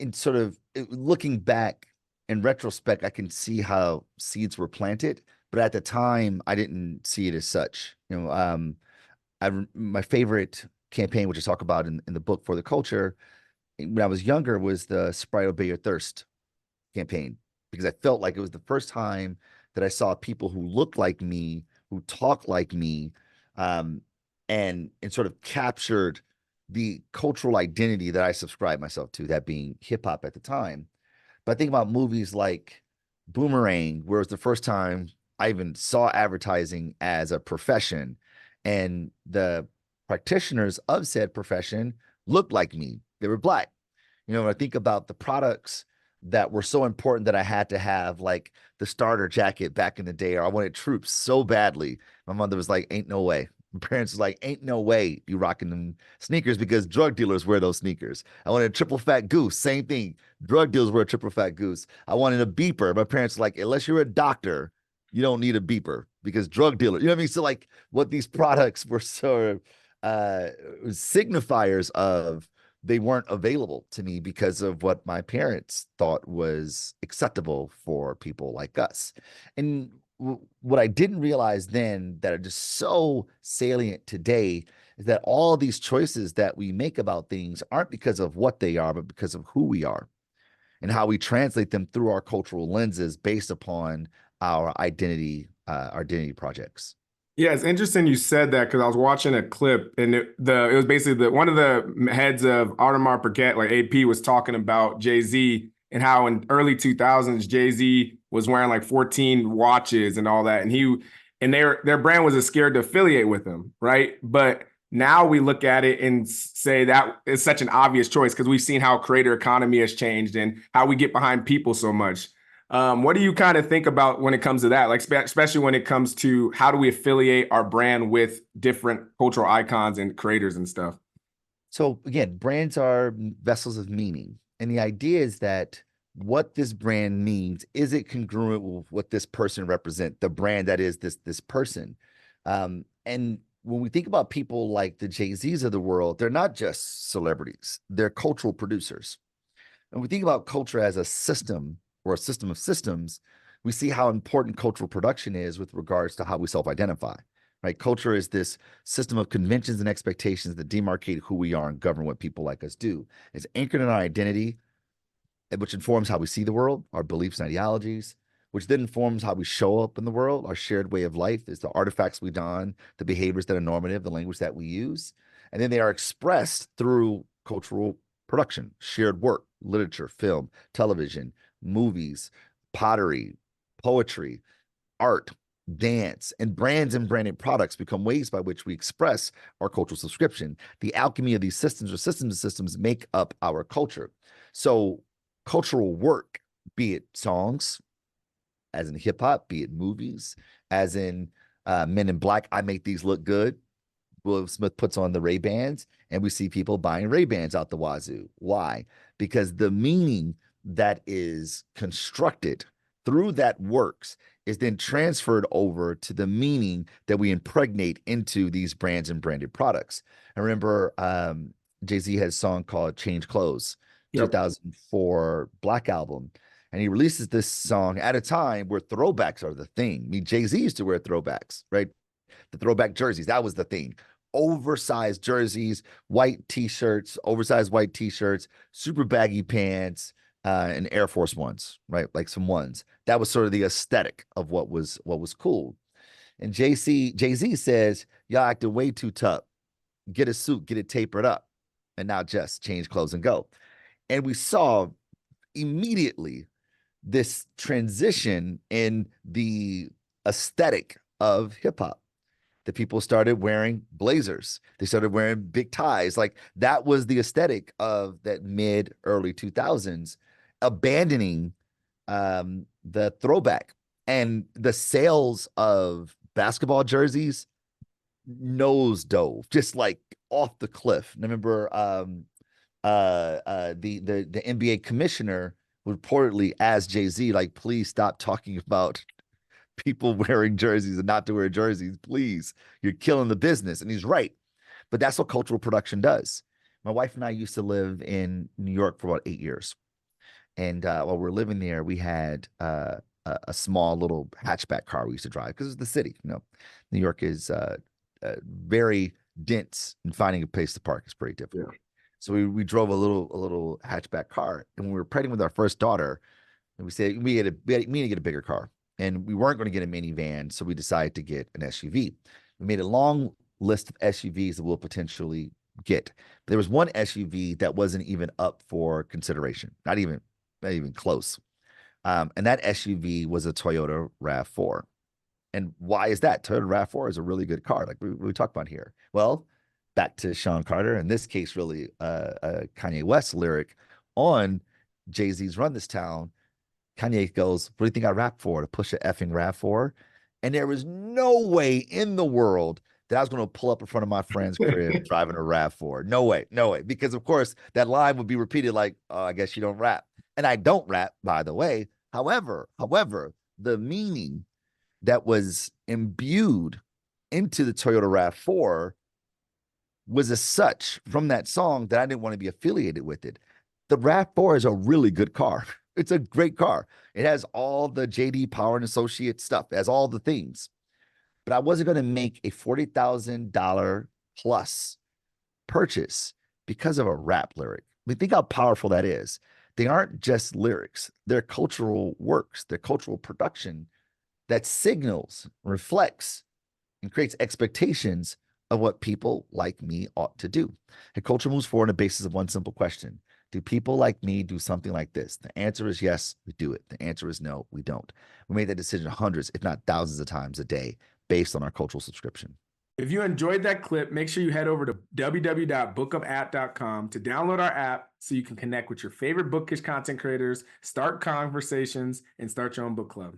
in sort of looking back in retrospect, I can see how seeds were planted, but at the time, I didn't see it as such. My favorite campaign, which I talk about in the book For the Culture, when I was younger, was the Sprite Obey Your Thirst campaign because I felt like it was the first time that I saw people who looked like me, who talked like me, um, and sort of captured the cultural identity that I subscribed myself to, that being hip hop at the time. But I think about movies like Boomerang, where it was the first time I even saw advertising as a profession, and the practitioners of said profession looked like me. They were black. When I think about the products that were so important that I had to have, like the starter jacket back in the day, or I wanted troops so badly. My mother was like, "Ain't no way." My parents was like, "Ain't no way you rocking them sneakers because drug dealers wear those sneakers." I wanted a triple fat goose, same thing. Drug dealers wear a triple fat goose. I wanted a beeper. My parents were like, "Unless you're a doctor, you don't need a beeper because drug dealer." You know what I mean? So like, what these products were sort of signifiers of, they weren't available to me because of what my parents thought was acceptable for people like us. And what I didn't realize then, that are just so salient today, is that all these choices that we make about things aren't because of what they are, but because of who we are and how we translate them through our cultural lenses based upon our identity projects. Yeah, it's interesting you said that because I was watching a clip and it was basically one of the heads of Audemars Piguet, like AP, was talking about Jay-Z and how in early 2000s Jay-Z was wearing like 14 watches and all that, and their brand was scared to affiliate with him, right? But now we look at it and say that it's such an obvious choice because we've seen how creator economy has changed and how we get behind people so much. What do you kind of think about when it comes to that? Like, especially when it comes to how do we affiliate our brand with different cultural icons and creators and stuff? So again, brands are vessels of meaning. And the idea is that what this brand means, is it congruent with what this person represents, the brand that is this person? And when we think about people like the Jay-Z's of the world, they're not just celebrities, they're cultural producers. And we think about culture as a system or a system of systems, we see how important cultural production is with regards to how we self-identify. Right? Culture is this system of conventions and expectations that demarcate who we are and govern what people like us do. It's anchored in our identity, which informs how we see the world, our beliefs and ideologies, which then informs how we show up in the world. Our shared way of life is the artifacts we don, the behaviors that are normative, the language that we use. And then they are expressed through cultural production, shared work, literature, film, television, movies, pottery, poetry, art, dance, and branded products become ways by which we express our cultural subscription. The alchemy of these systems, or systems of systems, make up our culture. So cultural work, be it songs, as in hip hop, be it movies, as in Men in Black, I Make These Look Good. Will Smith puts on the Ray-Bans, and we see people buying Ray-Bans out the wazoo. Why? Because the meaning that is constructed through that works is then transferred over to the meaning that we impregnate into these brands and branded products. I remember Jay-Z had a song called Change Clothes, Yep. 2004 Black Album. And he releases this song at a time where throwbacks are the thing. I mean, Jay-Z used to wear throwbacks, right? The throwback jerseys, that was the thing. Oversized jerseys, white t-shirts, oversized white t-shirts, super baggy pants, and Air Force Ones, right? Like some ones. That was sort of the aesthetic of what was cool. And Jay-Z says, "Y'all acting way too tough. Get a suit, get it tapered up, and now just change clothes and go." And we saw immediately this transition in the aesthetic of hip hop, that people started wearing blazers. They started wearing big ties. Like that was the aesthetic of that mid early 2000s, abandoning the throwback, and the sales of basketball jerseys nose dove just like off the cliff. And I remember the NBA commissioner reportedly asked Jay-Z, like, please stop talking about people wearing jerseys and not to wear jerseys. Please, you're killing the business. And he's right. But that's what cultural production does. My wife and I used to live in New York for about 8 years. And while we were living there, we had a small little hatchback car we used to drive because it's the city. New York is very dense, and finding a place to park is pretty Yeah. difficult. So we drove a little hatchback car, and when we were pregnant with our first daughter, and we said we need to get a bigger car, and we weren't going to get a minivan, so we decided to get an SUV. We made a long list of SUVs that we'll potentially get. There was one SUV that wasn't even up for consideration, not even close. And that SUV was a Toyota RAV4. And why is that? Toyota RAV4 is a really good car, like we talk about here. Well, back to Sean Carter, in this case, really a Kanye West lyric on Jay-Z's Run This Town. Kanye goes, "What do you think I rap for? To push a effing RAV4?" And there was no way in the world that I was going to pull up in front of my friend's crib driving a RAV4. No way, no way. Because of course that line would be repeated like, "Oh, I guess you don't rap." And I don't rap, by the way. However, the meaning that was imbued into the Toyota RAV4 was as such from that song that I didn't want to be affiliated with it. The RAV4 is a really good car. It's a great car. It has all the JD Power and Associate stuff. It has all the things. But I wasn't going to make a $40,000 plus purchase because of a rap lyric. I mean, think how powerful that is. They aren't just lyrics, they're cultural works, they're cultural production that signals, reflects, and creates expectations of what people like me ought to do. And culture moves forward on the basis of one simple question: do people like me do something like this? The answer is yes, we do it. The answer is no, we don't. We make that decision hundreds, if not thousands of times a day based on our cultural subscription. If you enjoyed that clip, make sure you head over to www.bookupapp.com to download our app so you can connect with your favorite bookish content creators, start conversations, and start your own book club.